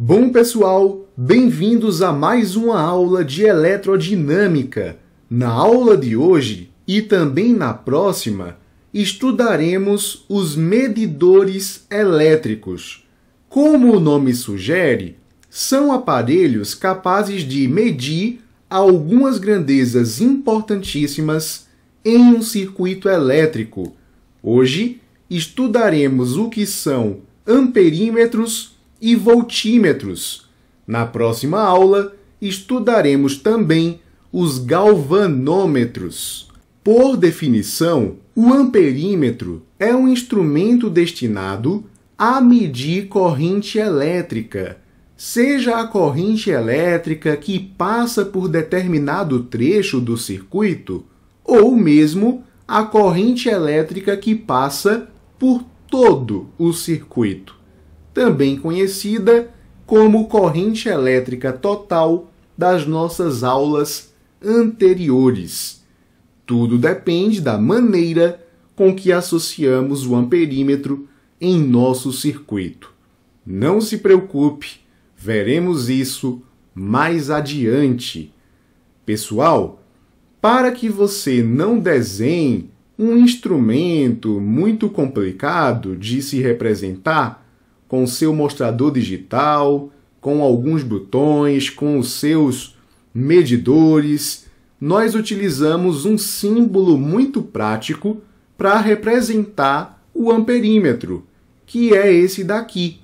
Bom, pessoal, bem-vindos a mais uma aula de eletrodinâmica. Na aula de hoje e também na próxima, estudaremos os medidores elétricos. Como o nome sugere, são aparelhos capazes de medir algumas grandezas importantíssimas em um circuito elétrico. Hoje, estudaremos o que são amperímetros e voltímetros. Na próxima aula, estudaremos também os galvanômetros. Por definição, o amperímetro é um instrumento destinado a medir corrente elétrica, seja a corrente elétrica que passa por determinado trecho do circuito, ou mesmo a corrente elétrica que passa por todo o circuito, também conhecida como corrente elétrica total das nossas aulas anteriores. Tudo depende da maneira com que associamos o amperímetro em nosso circuito. Não se preocupe, veremos isso mais adiante. Pessoal, para que você não desenhe um instrumento muito complicado de se representar, com seu mostrador digital, com alguns botões, com os seus medidores, nós utilizamos um símbolo muito prático para representar o amperímetro, que é esse daqui.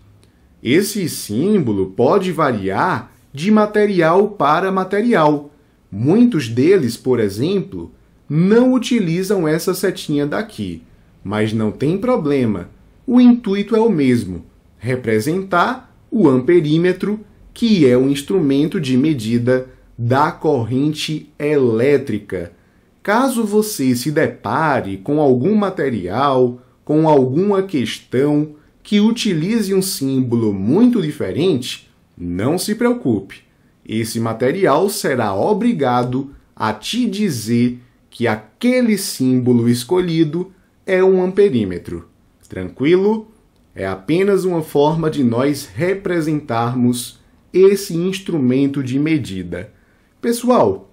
Esse símbolo pode variar de material para material. Muitos deles, por exemplo, não utilizam essa setinha daqui, mas não tem problema. O intuito é o mesmo: representar o amperímetro, que é um instrumento de medida da corrente elétrica. Caso você se depare com algum material, com alguma questão que utilize um símbolo muito diferente, não se preocupe. Esse material será obrigado a te dizer que aquele símbolo escolhido é um amperímetro. Tranquilo? É apenas uma forma de nós representarmos esse instrumento de medida. Pessoal,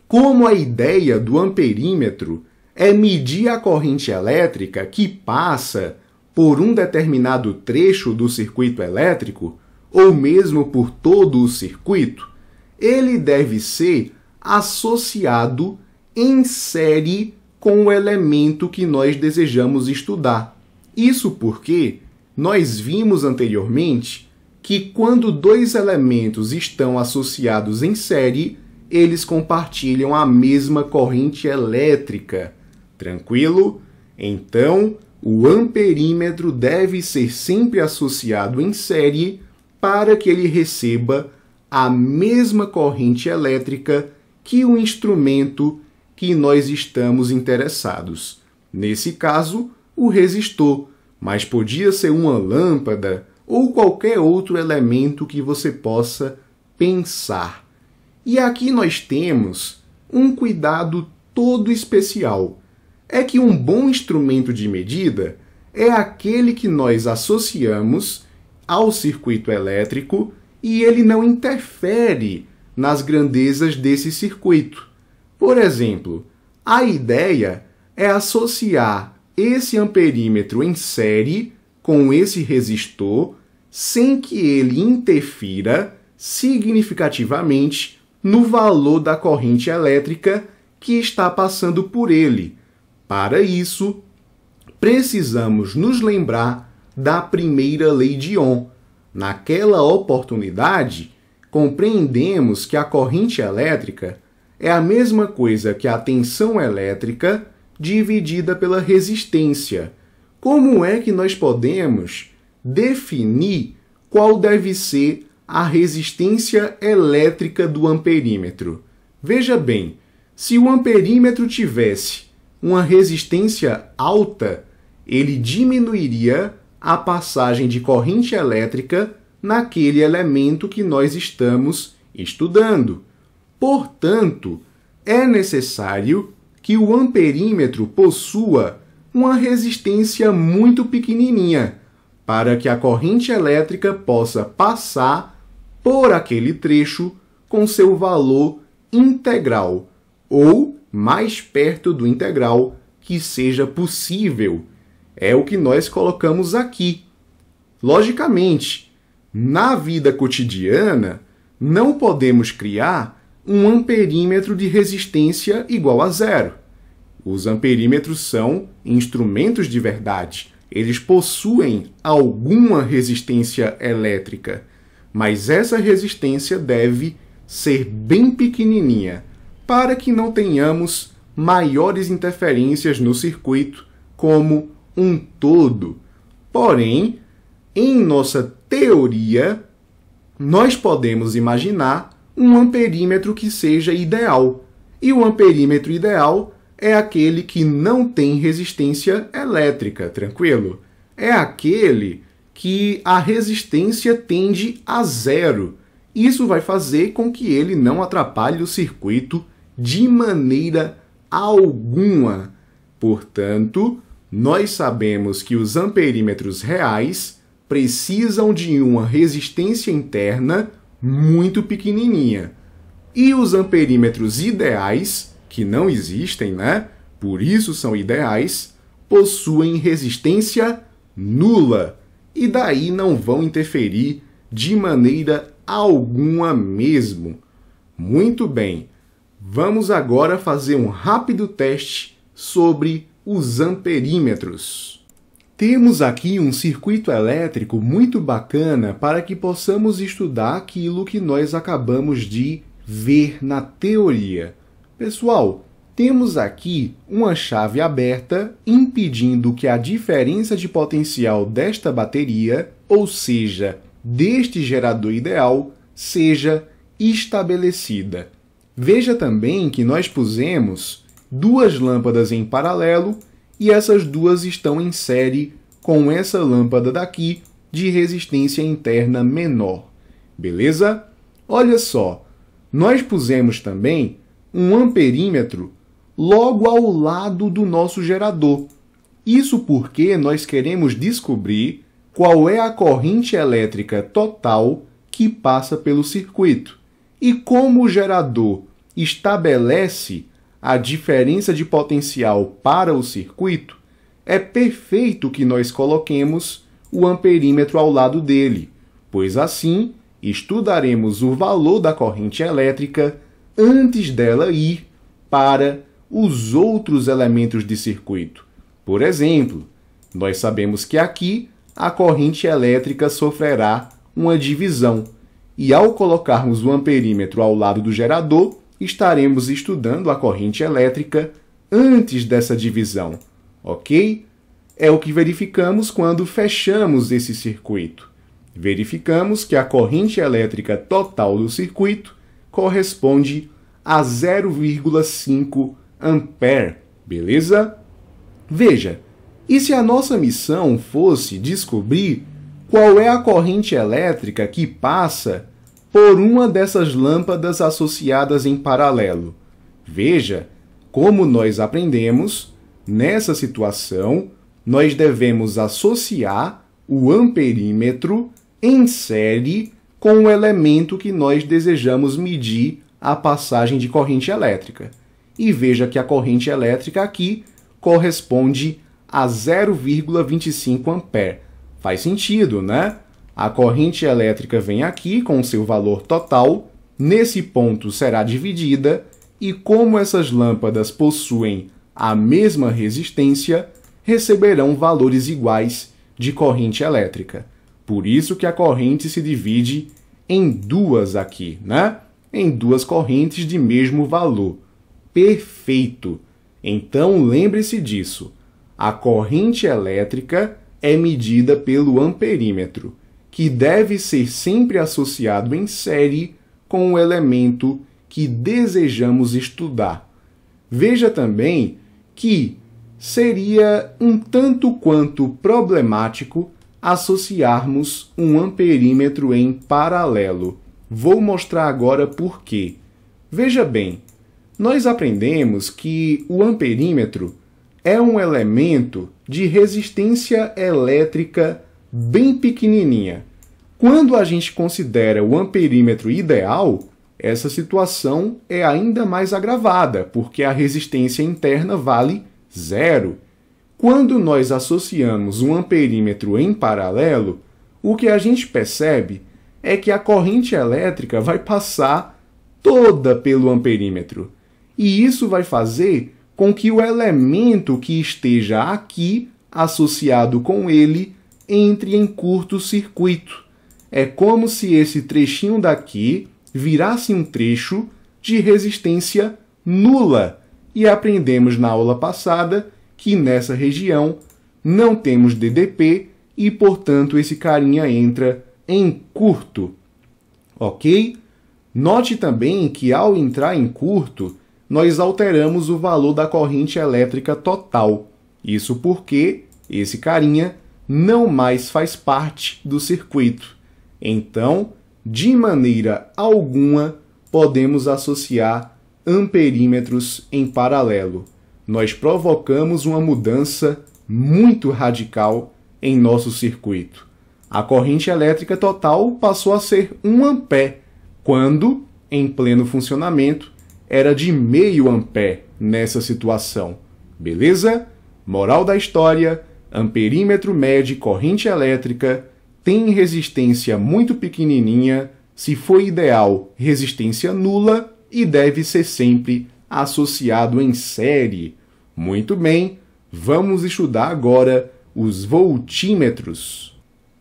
como a ideia do amperímetro é medir a corrente elétrica que passa por um determinado trecho do circuito elétrico, ou mesmo por todo o circuito, ele deve ser associado em série com o elemento que nós desejamos estudar. Isso porque nós vimos anteriormente que quando dois elementos estão associados em série, eles compartilham a mesma corrente elétrica. Tranquilo? Então, o amperímetro deve ser sempre associado em série para que ele receba a mesma corrente elétrica que o instrumento que nós estamos interessados. Nesse caso, o resistor, mas podia ser uma lâmpada ou qualquer outro elemento que você possa pensar. E aqui nós temos um cuidado todo especial. É que um bom instrumento de medida é aquele que nós associamos ao circuito elétrico e ele não interfere nas grandezas desse circuito. Por exemplo, a ideia é associar esse amperímetro em série com esse resistor sem que ele interfira significativamente no valor da corrente elétrica que está passando por ele. Para isso, precisamos nos lembrar da primeira lei de Ohm. Naquela oportunidade, compreendemos que a corrente elétrica é a mesma coisa que a tensão elétrica dividida pela resistência. Como é que nós podemos definir qual deve ser a resistência elétrica do amperímetro? Veja bem, se o amperímetro tivesse uma resistência alta, ele diminuiria a passagem de corrente elétrica naquele elemento que nós estamos estudando. Portanto, é necessário que o amperímetro possua uma resistência muito pequenininha, para que a corrente elétrica possa passar por aquele trecho com seu valor integral, ou mais perto do integral que seja possível. É o que nós colocamos aqui. Logicamente, na vida cotidiana, não podemos criar um amperímetro de resistência igual a zero. Os amperímetros são instrumentos de verdade. Eles possuem alguma resistência elétrica, mas essa resistência deve ser bem pequenininha, para que não tenhamos maiores interferências no circuito como um todo. Porém, em nossa teoria, nós podemos imaginar um amperímetro que seja ideal. E o amperímetro ideal é aquele que não tem resistência elétrica, tranquilo? É aquele que a resistência tende a zero. Isso vai fazer com que ele não atrapalhe o circuito de maneira alguma. Portanto, nós sabemos que os amperímetros reais precisam de uma resistência interna muito pequenininha. E os amperímetros ideais, que não existem, né? Por isso são ideais, possuem resistência nula. E daí não vão interferir de maneira alguma mesmo. Muito bem, vamos agora fazer um rápido teste sobre os amperímetros. Temos aqui um circuito elétrico muito bacana para que possamos estudar aquilo que nós acabamos de ver na teoria. Pessoal, temos aqui uma chave aberta impedindo que a diferença de potencial desta bateria, ou seja, deste gerador ideal, seja estabelecida. Veja também que nós pusemos duas lâmpadas em paralelo e essas duas estão em série com essa lâmpada daqui de resistência interna menor. Beleza? Olha só, nós pusemos também um amperímetro logo ao lado do nosso gerador. Isso porque nós queremos descobrir qual é a corrente elétrica total que passa pelo circuito. E como o gerador estabelece a diferença de potencial para o circuito, é perfeito que nós coloquemos o amperímetro ao lado dele, pois assim estudaremos o valor da corrente elétrica antes dela ir para os outros elementos de circuito. Por exemplo, nós sabemos que aqui a corrente elétrica sofrerá uma divisão, e ao colocarmos o amperímetro ao lado do gerador, estaremos estudando a corrente elétrica antes dessa divisão, ok? É o que verificamos quando fechamos esse circuito. Verificamos que a corrente elétrica total do circuito corresponde a 0,5 ampere, beleza? Veja, e se a nossa missão fosse descobrir qual é a corrente elétrica que passa por uma dessas lâmpadas associadas em paralelo? Veja, como nós aprendemos, nessa situação, nós devemos associar o amperímetro em série com o elemento que nós desejamos medir a passagem de corrente elétrica. E veja que a corrente elétrica aqui corresponde a 0,25 ampere. Faz sentido, né? A corrente elétrica vem aqui com seu valor total, nesse ponto será dividida, e como essas lâmpadas possuem a mesma resistência, receberão valores iguais de corrente elétrica. Por isso que a corrente se divide em duas aqui, né? Em duas correntes de mesmo valor. Perfeito! Então lembre-se disso. A corrente elétrica é medida pelo amperímetro, que deve ser sempre associado em série com o elemento que desejamos estudar. Veja também que seria um tanto quanto problemático associarmos um amperímetro em paralelo. Vou mostrar agora por quê. Veja bem, nós aprendemos que o amperímetro é um elemento de resistência elétrica bem pequenininha. Quando a gente considera o amperímetro ideal, essa situação é ainda mais agravada, porque a resistência interna vale 0. Quando nós associamos um amperímetro em paralelo, o que a gente percebe é que a corrente elétrica vai passar toda pelo amperímetro. E isso vai fazer com que o elemento que esteja aqui, associado com ele, entre em curto-circuito. É como se esse trechinho daqui virasse um trecho de resistência nula. E aprendemos na aula passada que nessa região não temos DDP e, portanto, esse carinha entra em curto. Ok? Note também que ao entrar em curto, nós alteramos o valor da corrente elétrica total. Isso porque esse carinha não mais faz parte do circuito. Então, de maneira alguma, podemos associar amperímetros em paralelo. Nós provocamos uma mudança muito radical em nosso circuito. A corrente elétrica total passou a ser 1 ampere, quando, em pleno funcionamento, era de meio ampere nessa situação. Beleza? Moral da história: amperímetro mede corrente elétrica, tem resistência muito pequenininha, se for ideal, resistência nula e deve ser sempre associado em série. Muito bem, vamos estudar agora os voltímetros.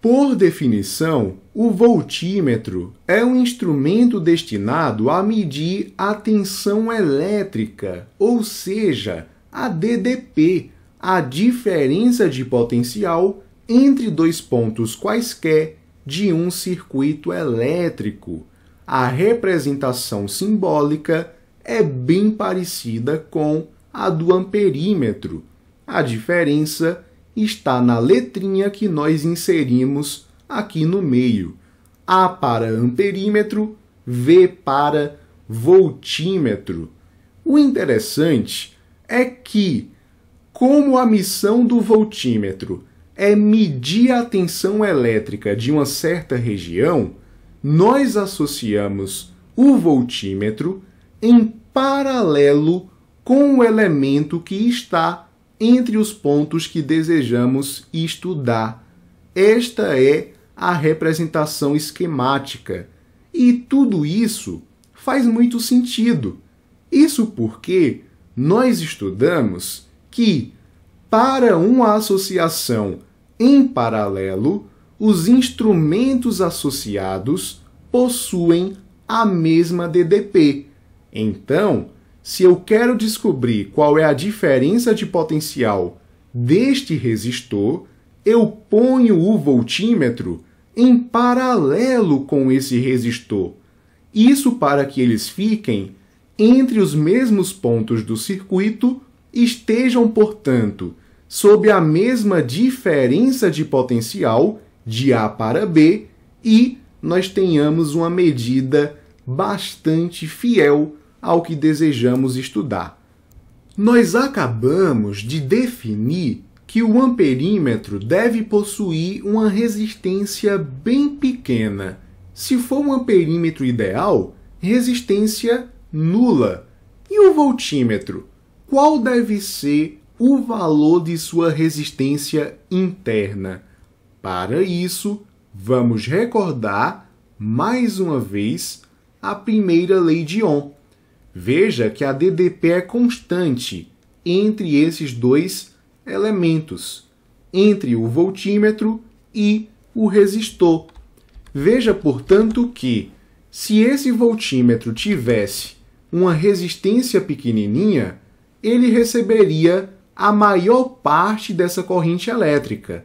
Por definição, o voltímetro é um instrumento destinado a medir a tensão elétrica, ou seja, a DDP, a diferença de potencial entre dois pontos quaisquer de um circuito elétrico. A representação simbólica é bem parecida com a do amperímetro. A diferença está na letrinha que nós inserimos aqui no meio. A para amperímetro, V para voltímetro. O interessante é que, como a missão do voltímetro é medir a tensão elétrica de uma certa região, nós associamos o voltímetro em paralelo com o elemento que está entre os pontos que desejamos estudar. Esta é a representação esquemática. E tudo isso faz muito sentido. Isso porque nós estudamos que, para uma associação em paralelo, os instrumentos associados possuem a mesma DDP. Então, se eu quero descobrir qual é a diferença de potencial deste resistor, eu ponho o voltímetro em paralelo com esse resistor. Isso para que eles fiquem entre os mesmos pontos do circuito, estejam, portanto, sob a mesma diferença de potencial de A para B e nós tenhamos uma medida bastante fiel ao que desejamos estudar. Nós acabamos de definir que o amperímetro deve possuir uma resistência bem pequena. Se for um amperímetro ideal, resistência nula. E o voltímetro? Qual deve ser o valor de sua resistência interna? Para isso, vamos recordar, mais uma vez, a primeira lei de Ohm. Veja que a DDP é constante entre esses dois elementos, entre o voltímetro e o resistor. Veja, portanto, que se esse voltímetro tivesse uma resistência pequenininha, ele receberia a maior parte dessa corrente elétrica.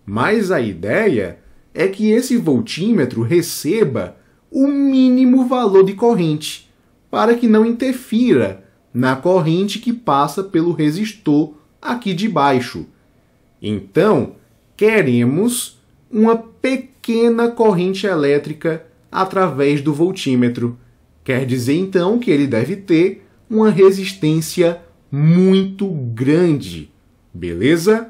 Mas a ideia é que esse voltímetro receba o mínimo valor de corrente, para que não interfira na corrente que passa pelo resistor aqui de baixo. Então, queremos uma pequena corrente elétrica através do voltímetro. Quer dizer, então, que ele deve ter uma resistência muito grande. Beleza?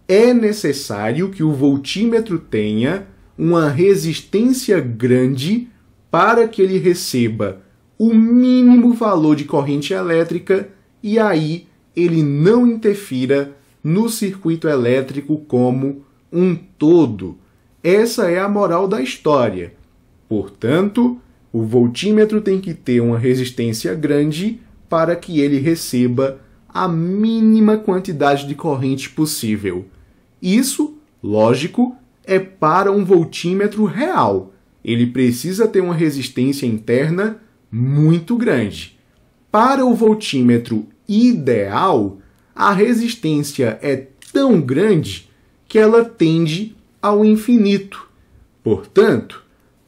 é necessário que o voltímetro tenha uma resistência grande para que ele receba o mínimo valor de corrente elétrica e aí ele não interfira no circuito elétrico como um todo. Essa é a moral da história. Portanto, o voltímetro tem que ter uma resistência grande para que ele receba a mínima quantidade de corrente possível. Isso, lógico, é para um voltímetro real. Ele precisa ter uma resistência interna muito grande. Para o voltímetro ideal, a resistência é tão grande que ela tende ao infinito. Portanto,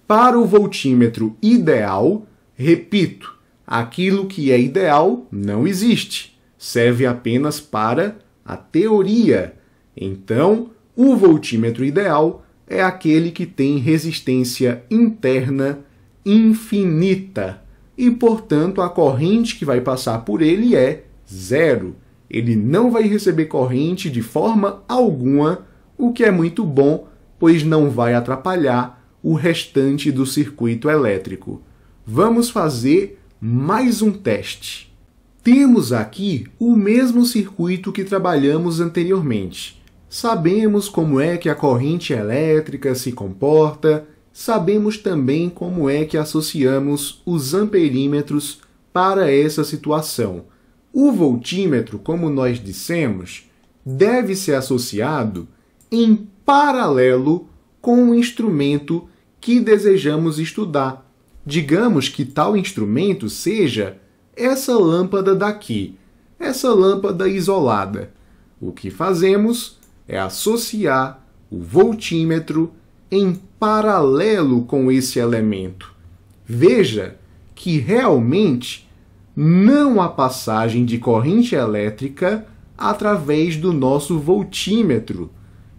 para o voltímetro ideal, repito, aquilo que é ideal não existe, serve apenas para a teoria. Então, o voltímetro ideal é aquele que tem resistência interna infinita e, portanto, a corrente que vai passar por ele é zero. Ele não vai receber corrente de forma alguma, o que é muito bom, pois não vai atrapalhar o restante do circuito elétrico. Vamos fazer mais um teste. Temos aqui o mesmo circuito que trabalhamos anteriormente. Sabemos como é que a corrente elétrica se comporta, sabemos também como é que associamos os amperímetros para essa situação. O voltímetro, como nós dissemos, deve ser associado em paralelo com o instrumento que desejamos estudar. Digamos que tal instrumento seja essa lâmpada daqui, essa lâmpada isolada. O que fazemos é associar o voltímetro em paralelo com esse elemento. Veja que realmente não há passagem de corrente elétrica através do nosso voltímetro.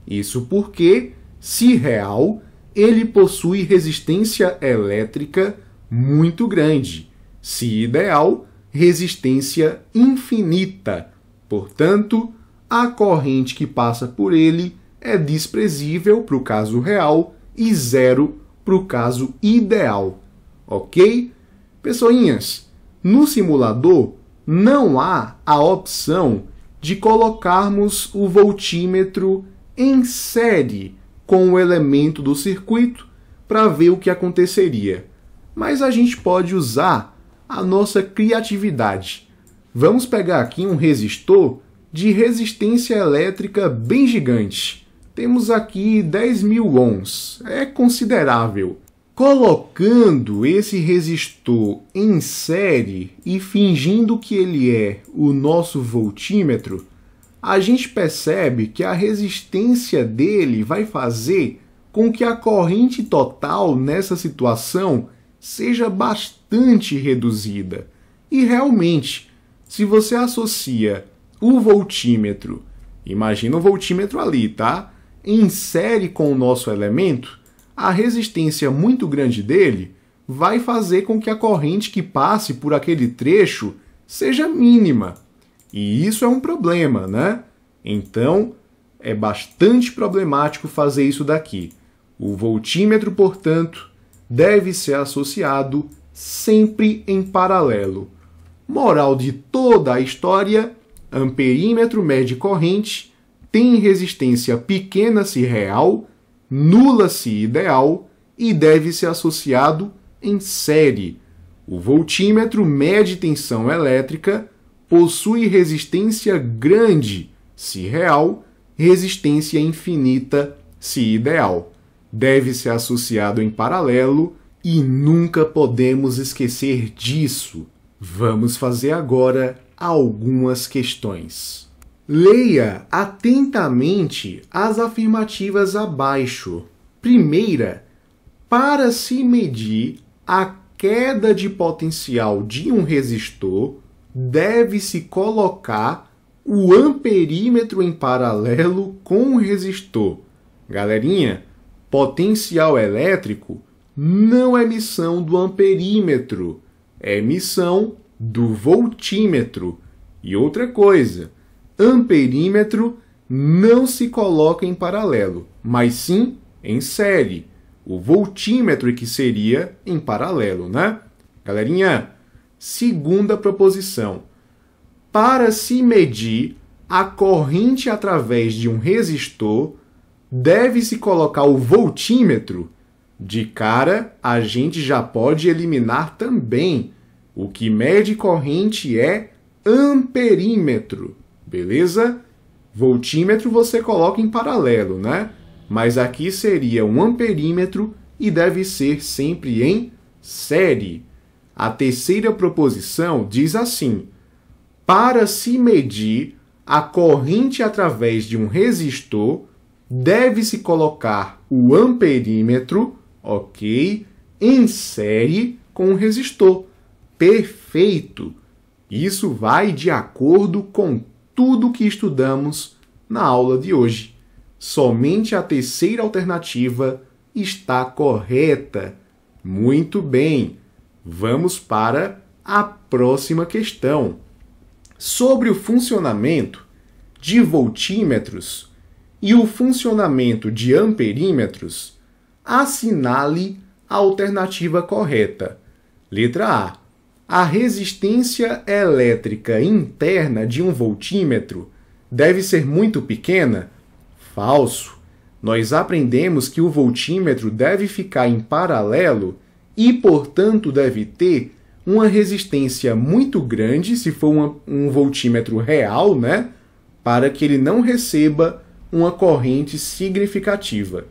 Isso porque, se real, ele possui resistência elétrica muito grande. Se ideal, resistência infinita. Portanto, a corrente que passa por ele é desprezível para o caso real e zero para o caso ideal. Ok? Pessoinhas, no simulador não há a opção de colocarmos o voltímetro em série com o elemento do circuito para ver o que aconteceria. Mas a gente pode usar a nossa criatividade. Vamos pegar aqui um resistor de resistência elétrica bem gigante. Temos aqui 10.000 ohms, é considerável. Colocando esse resistor em série e fingindo que ele é o nosso voltímetro, a gente percebe que a resistência dele vai fazer com que a corrente total nessa situação seja bastante reduzida. E realmente, se você associa o voltímetro, imagina o voltímetro ali, tá? Em série com o nosso elemento, a resistência muito grande dele vai fazer com que a corrente que passe por aquele trecho seja mínima. E isso é um problema, né? Então, é bastante problemático fazer isso daqui. O voltímetro, portanto, deve ser associado sempre em paralelo. Moral de toda a história: amperímetro mede corrente, tem resistência pequena se real, nula se ideal e deve ser associado em série. O voltímetro mede tensão elétrica, possui resistência grande se real, resistência infinita se ideal. Deve ser associado em paralelo e nunca podemos esquecer disso. Vamos fazer agora algumas questões. Leia atentamente as afirmativas abaixo. Primeira, para se medir a queda de potencial de um resistor, deve-se colocar o amperímetro em paralelo com o resistor. Galerinha, potencial elétrico não é medição do amperímetro, é medição do voltímetro. E outra coisa, amperímetro não se coloca em paralelo, mas sim em série. O voltímetro que seria em paralelo, né? Galerinha, segunda proposição. Para se medir a corrente através de um resistor, deve-se colocar o voltímetro. De cara, a gente já pode eliminar também. O que mede corrente é amperímetro, beleza? Voltímetro você coloca em paralelo, né? Mas aqui seria um amperímetro e deve ser sempre em série. A terceira proposição diz assim: para se medir a corrente através de um resistor, deve-se colocar o amperímetro, ok, em série com o resistor. Perfeito! Isso vai de acordo com tudo que estudamos na aula de hoje. Somente a terceira alternativa está correta. Muito bem! Vamos para a próxima questão. Sobre o funcionamento de voltímetros e o funcionamento de amperímetros, assinale a alternativa correta. Letra A. A resistência elétrica interna de um voltímetro deve ser muito pequena? Falso. Nós aprendemos que o voltímetro deve ficar em paralelo e, portanto, deve ter uma resistência muito grande, se for um voltímetro real, né? Para que ele não receba uma corrente significativa.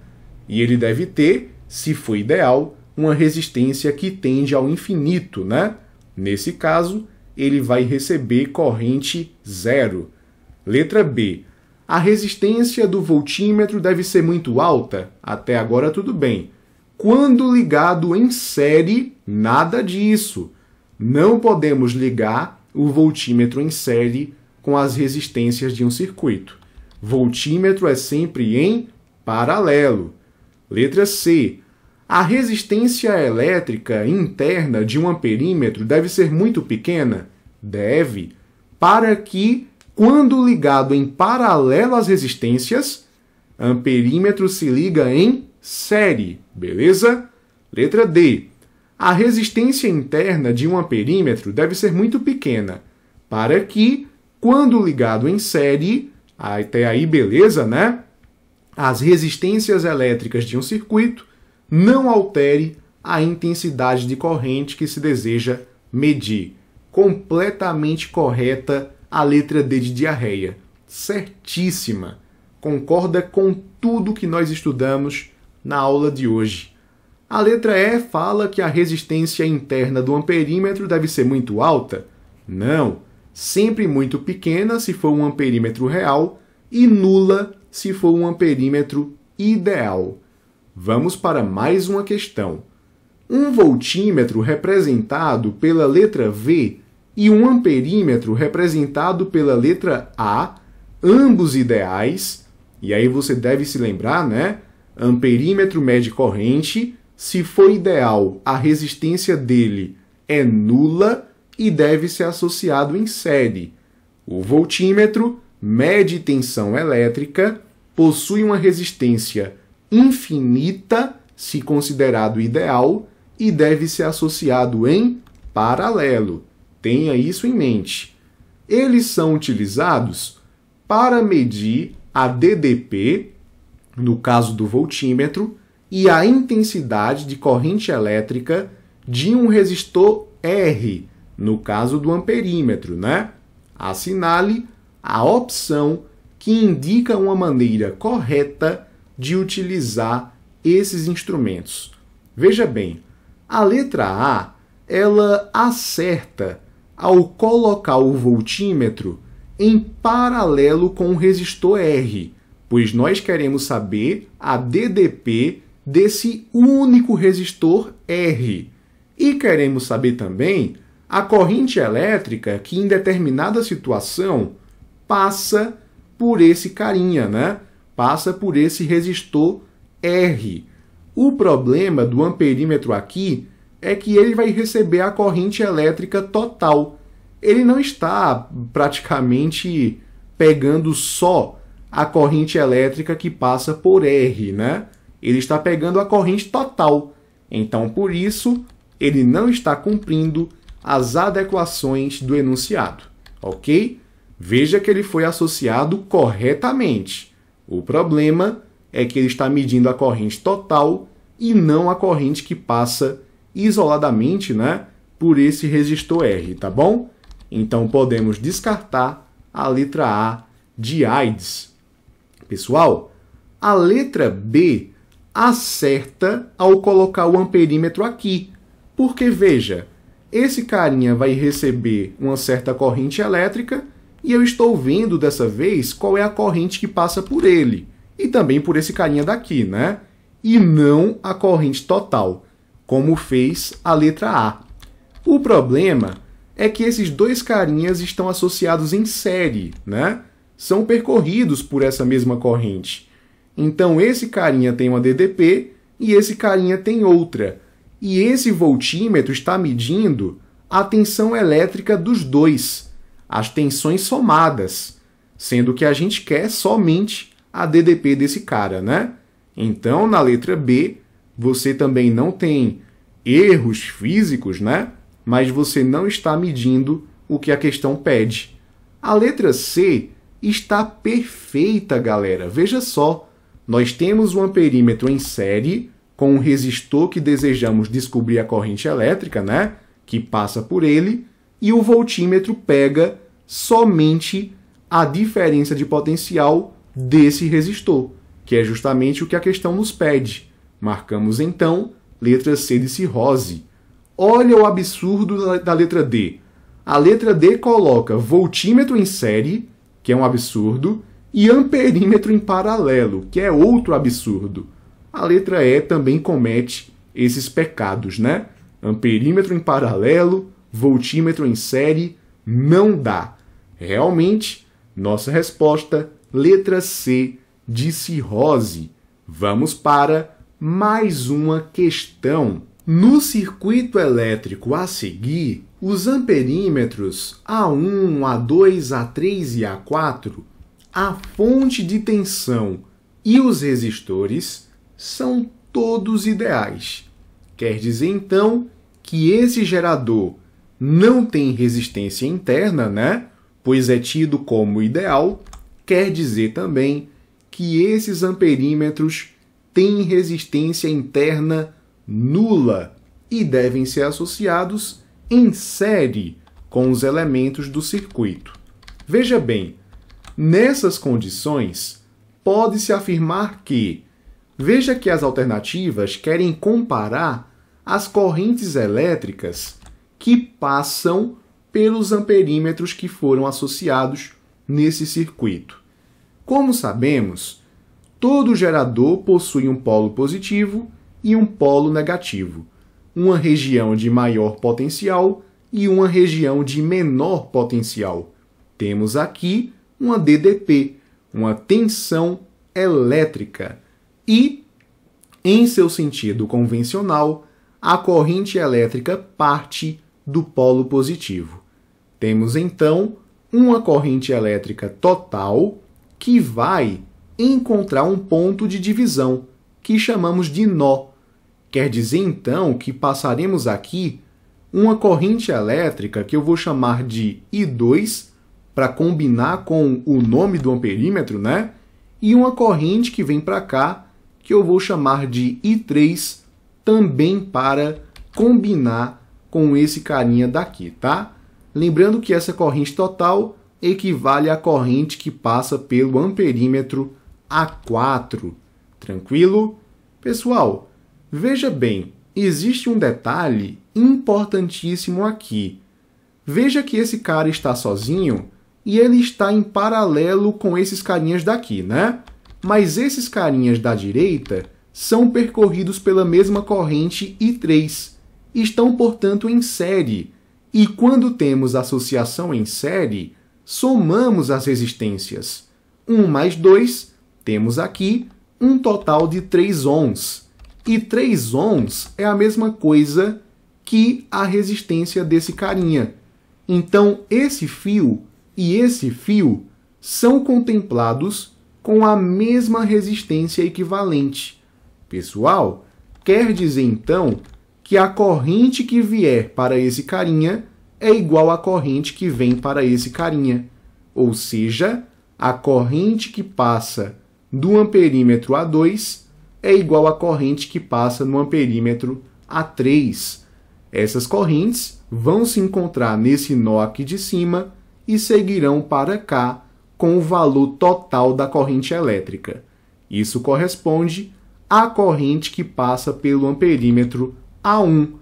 E ele deve ter, se for ideal, uma resistência que tende ao infinito, né? Nesse caso, ele vai receber corrente zero. Letra B. A resistência do voltímetro deve ser muito alta? Até agora tudo bem. Quando ligado em série, nada disso. Não podemos ligar o voltímetro em série com as resistências de um circuito. Voltímetro é sempre em paralelo. Letra C. A resistência elétrica interna de um amperímetro deve ser muito pequena? Deve. Para que, quando ligado em paralelo às resistências, amperímetro se liga em série. Beleza? Letra D. A resistência interna de um amperímetro deve ser muito pequena, para que, quando ligado em série, até aí beleza, né? As resistências elétricas de um circuito não altere a intensidade de corrente que se deseja medir. Completamente correta a letra D de diarreia. Certíssima. Concorda com tudo que nós estudamos na aula de hoje. A letra E fala que a resistência interna do amperímetro deve ser muito alta? Não. Sempre muito pequena se for um amperímetro real e nula se for um amperímetro ideal. Vamos para mais uma questão. Um voltímetro representado pela letra V e um amperímetro representado pela letra A, ambos ideais, e aí você deve se lembrar, né? Amperímetro mede corrente, se for ideal, a resistência dele é nula e deve ser associado em série. O voltímetro mede tensão elétrica, possui uma resistência infinita, se considerado ideal, e deve ser associado em paralelo. Tenha isso em mente. Eles são utilizados para medir a DDP, no caso do voltímetro, e a intensidade de corrente elétrica de um resistor R, no caso do amperímetro, né? Assinale a opção que indica uma maneira correta de utilizar esses instrumentos. Veja bem, a letra A, ela acerta ao colocar o voltímetro em paralelo com o resistor R, pois nós queremos saber a DDP desse único resistor R. E queremos saber também a corrente elétrica que em determinada situação passa por esse carinha, né? Passa por esse resistor R. O problema do amperímetro aqui é que ele vai receber a corrente elétrica total. Ele não está praticamente pegando só a corrente elétrica que passa por R, né? Ele está pegando a corrente total. Então, por isso, ele não está cumprindo as adequações do enunciado, ok? Veja que ele foi associado corretamente. O problema é que ele está medindo a corrente total e não a corrente que passa isoladamente, né, por esse resistor R, tá bom? Então, podemos descartar a letra A de AIDS. Pessoal, a letra B acerta ao colocar o amperímetro aqui, porque, veja, esse carinha vai receber uma certa corrente elétrica e eu estou vendo dessa vez qual é a corrente que passa por ele, e também por esse carinha daqui, né? E não a corrente total, como fez a letra A. O problema é que esses dois carinhas estão associados em série, né? São percorridos por essa mesma corrente. Então, esse carinha tem uma DDP e esse carinha tem outra. E esse voltímetro está medindo a tensão elétrica dos dois, as tensões somadas, sendo que a gente quer somente a DDP desse cara, né? Então, na letra B, você também não tem erros físicos, né? Mas você não está medindo o que a questão pede. A letra C está perfeita, galera. Veja só, nós temos um amperímetro em série com um resistor que desejamos descobrir a corrente elétrica, né? Que passa por ele, e o voltímetro pega somente a diferença de potencial desse resistor, que é justamente o que a questão nos pede. Marcamos, então, letra C de cirrose. Olha o absurdo da letra D. A letra D coloca voltímetro em série, que é um absurdo, e amperímetro em paralelo, que é outro absurdo. A letra E também comete esses pecados, né? Amperímetro em paralelo, voltímetro em série, não dá. Realmente, nossa resposta, letra C de cirrose. Vamos para mais uma questão. No circuito elétrico a seguir, os amperímetros A1, A2, A3 e A4, a fonte de tensão e os resistores são todos ideais. Quer dizer, então, que esse gerador não tem resistência interna, né? Pois é tido como ideal. Quer dizer também que esses amperímetros têm resistência interna nula e devem ser associados em série com os elementos do circuito. Veja bem, nessas condições, pode-se afirmar que, veja que as alternativas querem comparar as correntes elétricas que passam pelos amperímetros que foram associados nesse circuito. Como sabemos, todo gerador possui um polo positivo e um polo negativo, uma região de maior potencial e uma região de menor potencial. Temos aqui uma DDP, uma tensão elétrica, e, em seu sentido convencional, a corrente elétrica parte do polo positivo. Temos, então, uma corrente elétrica total que vai encontrar um ponto de divisão, que chamamos de nó. Quer dizer, então, que passaremos aqui uma corrente elétrica que eu vou chamar de I2, para combinar com o nome do amperímetro, né? E uma corrente que vem para cá, que eu vou chamar de I3, também para combinar com esse carinha daqui, tá? Lembrando que essa corrente total equivale à corrente que passa pelo amperímetro A4. Tranquilo? Pessoal, veja bem, existe um detalhe importantíssimo aqui. Veja que esse cara está sozinho e ele está em paralelo com esses carinhas daqui, né? Mas esses carinhas da direita são percorridos pela mesma corrente I3. Estão, portanto, em série. E quando temos associação em série, somamos as resistências. 1 mais 2, temos aqui um total de 3 ohms. E 3 ohms é a mesma coisa que a resistência desse carinha. Então, esse fio e esse fio são contemplados com a mesma resistência equivalente. Pessoal, quer dizer então que a corrente que vier para esse carinha é igual à corrente que vem para esse carinha. Ou seja, a corrente que passa do amperímetro A2 é igual à corrente que passa no amperímetro A3. Essas correntes vão se encontrar nesse nó aqui de cima e seguirão para cá com o valor total da corrente elétrica. Isso corresponde à corrente que passa pelo amperímetro A1.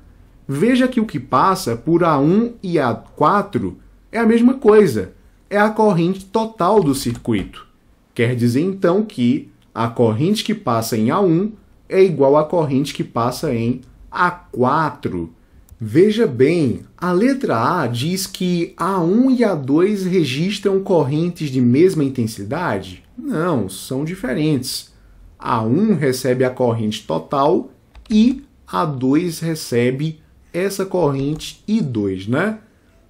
Veja que o que passa por A1 e A4 é a mesma coisa, é a corrente total do circuito. Quer dizer então que a corrente que passa em A1 é igual à corrente que passa em A4. Veja bem, a letra A diz que A1 e A2 registram correntes de mesma intensidade? Não, são diferentes. A1 recebe a corrente total e A2 recebe essa corrente I2, né?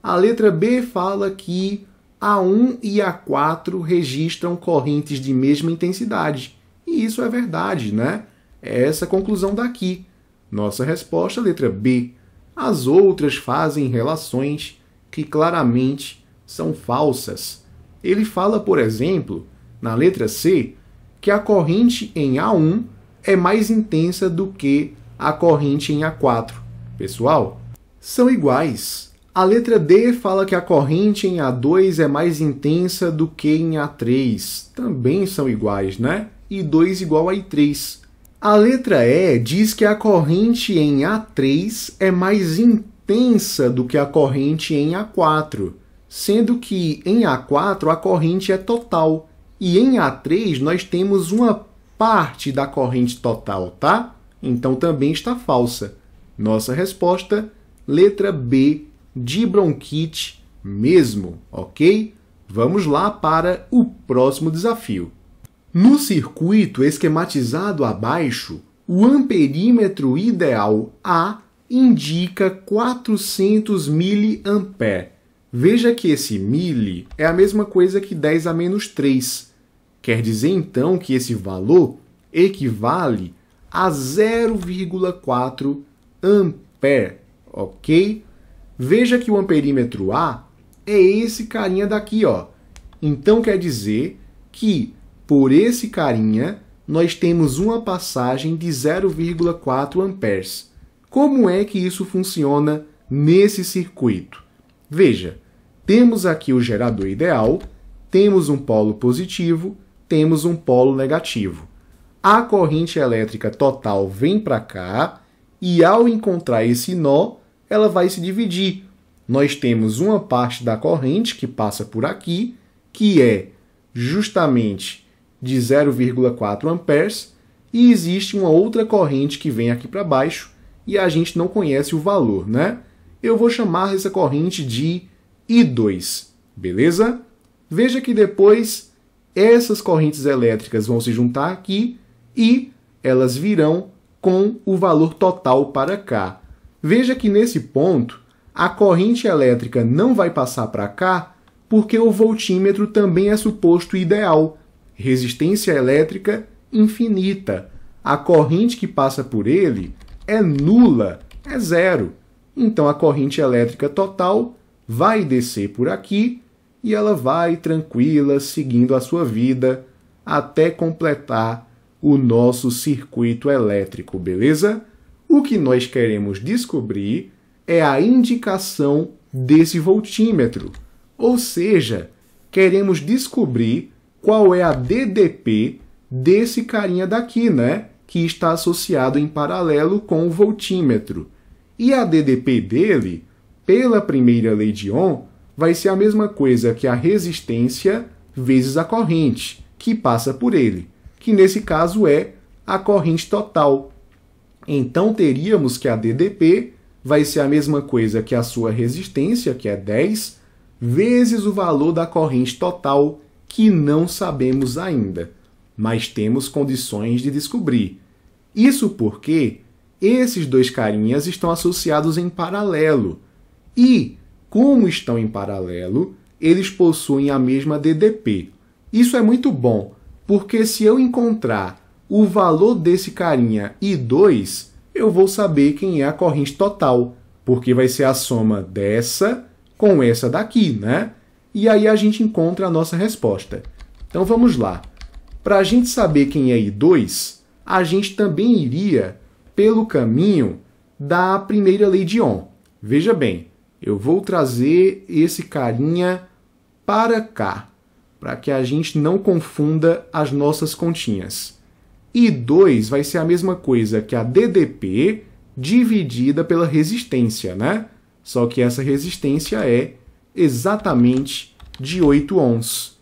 A letra B fala que A1 e A4 registram correntes de mesma intensidade. E isso é verdade, né? É essa a conclusão daqui. Nossa resposta, letra B. As outras fazem relações que claramente são falsas. Ele fala, por exemplo, na letra C, que a corrente em A1 é mais intensa do que a corrente em A4. Pessoal, são iguais. A letra D fala que a corrente em A2 é mais intensa do que em A3. Também são iguais, né? I2 igual a I3. A letra E diz que a corrente em A3 é mais intensa do que a corrente em A4, sendo que em A4 a corrente é total e em A3 nós temos uma parte da corrente total, tá? Então também está falsa. Nossa resposta, letra B, de bronquite mesmo, ok? Vamos lá para o próximo desafio. No circuito esquematizado abaixo, o amperímetro ideal A indica 400 mA. Veja que esse mili é a mesma coisa que 10 a menos 3. Quer dizer, então, que esse valor equivale a 0,4 ampere, ok? Veja que o amperímetro A é esse carinha daqui, ó. Então, quer dizer que por esse carinha, nós temos uma passagem de 0,4 amperes. Como é que isso funciona nesse circuito? Veja, temos aqui o gerador ideal, temos um polo positivo, temos um polo negativo. A corrente elétrica total vem para cá e, ao encontrar esse nó, ela vai se dividir. Nós temos uma parte da corrente que passa por aqui, que é justamente de 0,4 amperes, e existe uma outra corrente que vem aqui para baixo e a gente não conhece o valor, né? Eu vou chamar essa corrente de I2, beleza? Veja que depois essas correntes elétricas vão se juntar aqui e elas virão com o valor total para cá. Veja que nesse ponto a corrente elétrica não vai passar para cá porque o voltímetro também é suposto ideal. Resistência elétrica infinita. A corrente que passa por ele é nula, é zero. Então a corrente elétrica total vai descer por aqui e ela vai tranquila, seguindo a sua vida, até completar o nosso circuito elétrico, beleza? O que nós queremos descobrir é a indicação desse voltímetro, ou seja, queremos descobrir qual é a DDP desse carinha daqui, né? Que está associado em paralelo com o voltímetro. E a DDP dele, pela primeira lei de Ohm, vai ser a mesma coisa que a resistência vezes a corrente que passa por ele, que nesse caso é a corrente total. Então teríamos que a DDP vai ser a mesma coisa que a sua resistência, que é 10, vezes o valor da corrente total, que não sabemos ainda, mas temos condições de descobrir. Isso porque esses dois carinhas estão associados em paralelo. E, como estão em paralelo, eles possuem a mesma DDP. Isso é muito bom, Porque se eu encontrar o valor desse carinha I2, eu vou saber quem é a corrente total, porque vai ser a soma dessa com essa daqui, né? E aí a gente encontra a nossa resposta. Então vamos lá. Para a gente saber quem é I2, a gente também iria pelo caminho da primeira lei de Ohm. Veja bem, eu vou trazer esse carinha para cá, para que a gente não confunda as nossas continhas. I2 vai ser a mesma coisa que a DDP dividida pela resistência, né? Só que essa resistência é exatamente de 8 ohms.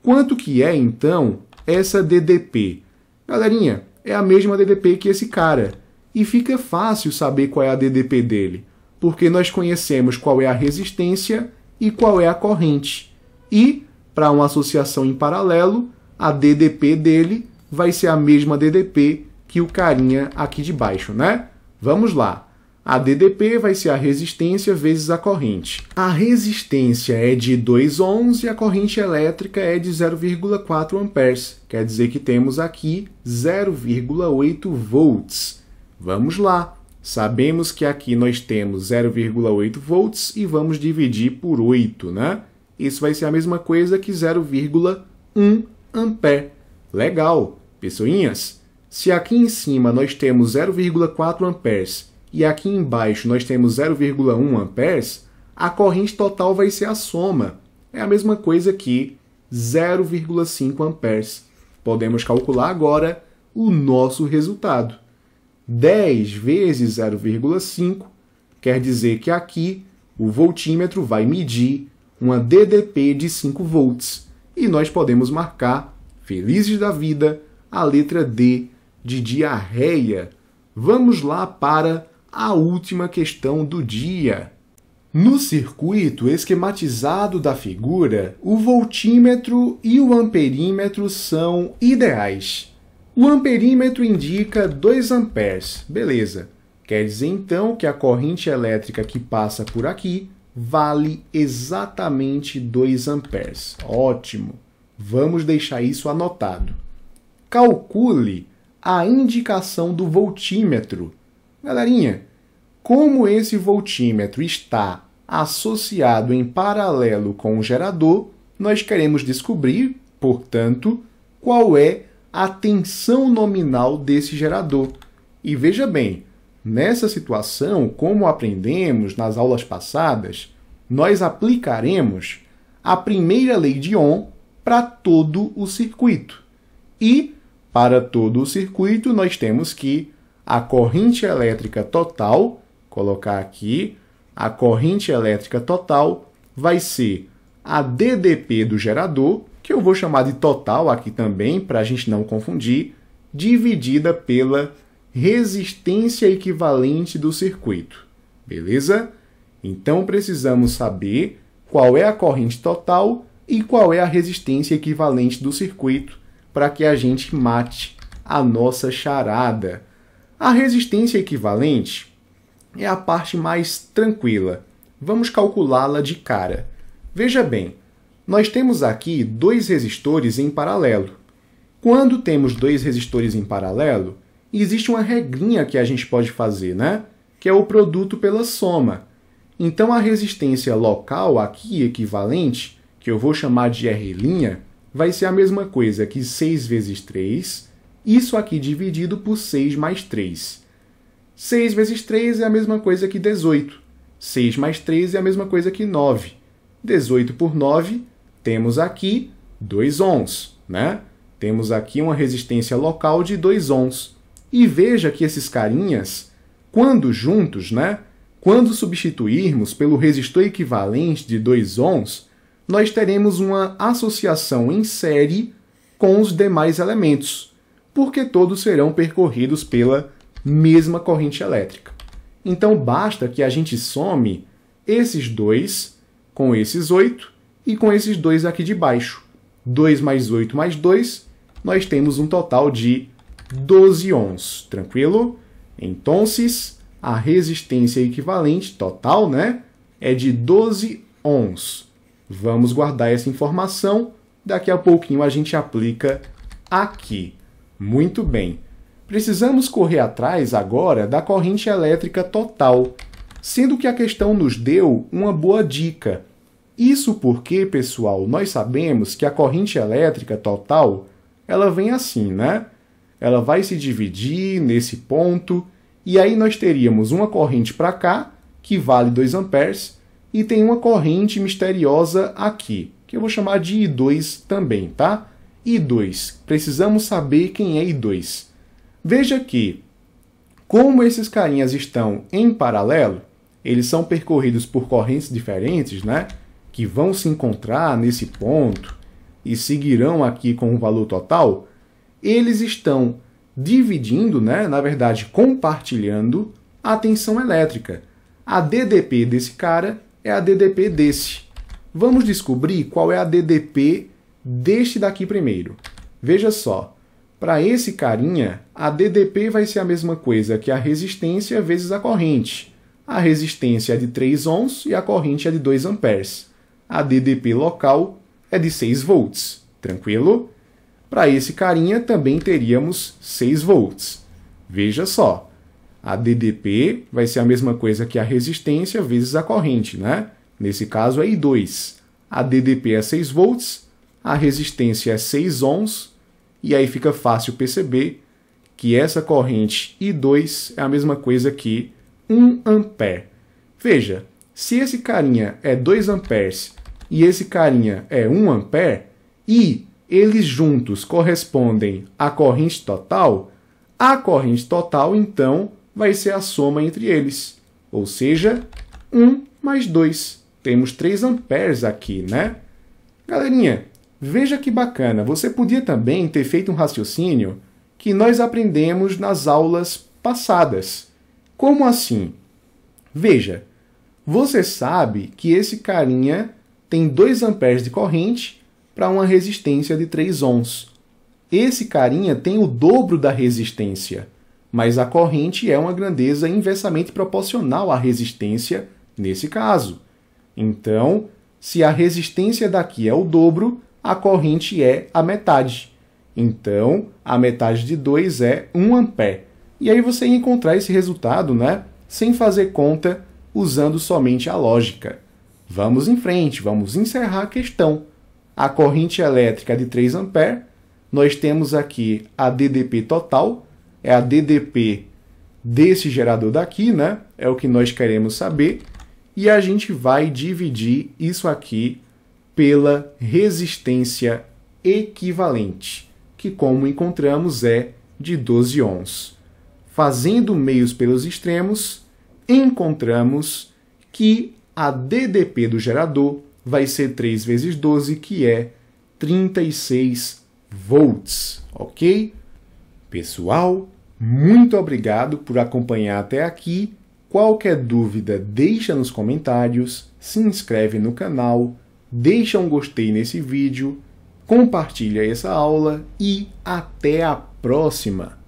Quanto que é, então, essa DDP? Galerinha, é a mesma DDP que esse cara. E fica fácil saber qual é a DDP dele, porque nós conhecemos qual é a resistência e qual é a corrente. E, para uma associação em paralelo, a DDP dele vai ser a mesma DDP que o carinha aqui de baixo, né? Vamos lá. A DDP vai ser a resistência vezes a corrente. A resistência é de 2 ohms e a corrente elétrica é de 0,4 amperes. Quer dizer que temos aqui 0,8 volts. Vamos lá. Sabemos que aqui nós temos 0,8 volts e vamos dividir por 8, né? Isso vai ser a mesma coisa que 0,1 ampere. Legal, pessoinhas? Se aqui em cima nós temos 0,4 amperes e aqui embaixo nós temos 0,1 amperes, a corrente total vai ser a soma. É a mesma coisa que 0,5 amperes. Podemos calcular agora o nosso resultado. 10 vezes 0,5 quer dizer que aqui o voltímetro vai medir uma DDP de 5 volts. E nós podemos marcar, felizes da vida, a letra D de diarreia. Vamos lá para a última questão do dia. No circuito esquematizado da figura, o voltímetro e o amperímetro são ideais. O amperímetro indica 2 amperes, beleza. Quer dizer então que a corrente elétrica que passa por aqui vale exatamente 2 amperes. Ótimo! Vamos deixar isso anotado. Calcule a indicação do voltímetro. Galerinha, como esse voltímetro está associado em paralelo com o gerador, nós queremos descobrir, portanto, qual é a tensão nominal desse gerador. E veja bem, nessa situação, como aprendemos nas aulas passadas, nós aplicaremos a primeira lei de Ohm para todo o circuito. E, para todo o circuito, nós temos que a corrente elétrica total, colocar aqui, a corrente elétrica total vai ser a DDP do gerador, que eu vou chamar de total aqui também, para a gente não confundir, dividida pela resistência equivalente do circuito. Beleza? Então, precisamos saber qual é a corrente total e qual é a resistência equivalente do circuito para que a gente mate a nossa charada. A resistência equivalente é a parte mais tranquila. Vamos calculá-la de cara. Veja bem, nós temos aqui 2 resistores em paralelo. Quando temos 2 resistores em paralelo, existe uma regrinha que a gente pode fazer, né? Que é o produto pela soma. Então, a resistência local aqui equivalente, que eu vou chamar de R', vai ser a mesma coisa que 6 vezes 3, isso aqui dividido por 6 mais 3. 6 vezes 3 é a mesma coisa que 18. 6 mais 3 é a mesma coisa que 9. 18 por 9, temos aqui 2 ohms, né? Temos aqui uma resistência local de 2 ohms. E veja que esses carinhas, quando juntos, né? Quando substituirmos pelo resistor equivalente de 2 ohms, nós teremos uma associação em série com os demais elementos, porque todos serão percorridos pela mesma corrente elétrica. Então, basta que a gente some esses 2 com esses 8 e com esses 2 aqui de baixo. 2 mais 8 mais 2, nós temos um total de 12 ohms. Tranquilo? Então, a resistência equivalente total, né, é de 12 ohms. Vamos guardar essa informação. Daqui a pouquinho a gente aplica aqui. Muito bem. Precisamos correr atrás agora da corrente elétrica total, sendo que a questão nos deu uma boa dica. Isso porque, pessoal, nós sabemos que a corrente elétrica total, ela vem assim, né? Ela vai se dividir nesse ponto, e aí nós teríamos uma corrente para cá, que vale 2 amperes, e tem uma corrente misteriosa aqui, que eu vou chamar de I2 também, tá? I2. Precisamos saber quem é I2. Veja que, como esses carinhas estão em paralelo, eles são percorridos por correntes diferentes, né? Que vão se encontrar nesse ponto e seguirão aqui com o valor total, eles estão dividindo, né? Na verdade, compartilhando a tensão elétrica. A DDP desse cara é a DDP desse. Vamos descobrir qual é a DDP deste daqui primeiro. Veja só, para esse carinha, a DDP vai ser a mesma coisa que a resistência vezes a corrente. A resistência é de 3 ohms e a corrente é de 2 amperes. A DDP local é de 6 volts. Tranquilo? Para esse carinha também teríamos 6 volts. Veja só, a DDP vai ser a mesma coisa que a resistência vezes a corrente, né? Nesse caso é I2. A DDP é 6 volts, a resistência é 6 ohms, e aí fica fácil perceber que essa corrente I2 é a mesma coisa que 1 ampere. Veja, se esse carinha é 2 amperes e esse carinha é 1 ampere, e eles juntos correspondem à corrente total, a corrente total, então, vai ser a soma entre eles. Ou seja, 1 mais 2. Temos 3 amperes aqui, né? Galerinha, veja que bacana. Você podia também ter feito um raciocínio que nós aprendemos nas aulas passadas. Como assim? Veja, você sabe que esse carinha tem 2 amperes de corrente para uma resistência de 3 ohms. Esse carinha tem o dobro da resistência, mas a corrente é uma grandeza inversamente proporcional à resistência nesse caso. Então, se a resistência daqui é o dobro, a corrente é a metade. Então, a metade de 2 é 1 ampere. E aí você ia encontrar esse resultado, né? Sem fazer conta, usando somente a lógica. Vamos em frente, vamos encerrar a questão. A corrente elétrica é de 3 amperes. Nós temos aqui a DDP total, é a DDP desse gerador daqui, né? É o que nós queremos saber. E a gente vai dividir isso aqui pela resistência equivalente, que, como encontramos, é de 12 ohms. Fazendo meios pelos extremos, encontramos que a DDP do gerador vai ser 3 vezes 12, que é 36 volts, ok? Pessoal, muito obrigado por acompanhar até aqui. Qualquer dúvida, deixa nos comentários, se inscreve no canal, deixa um gostei nesse vídeo, compartilha essa aula e até a próxima!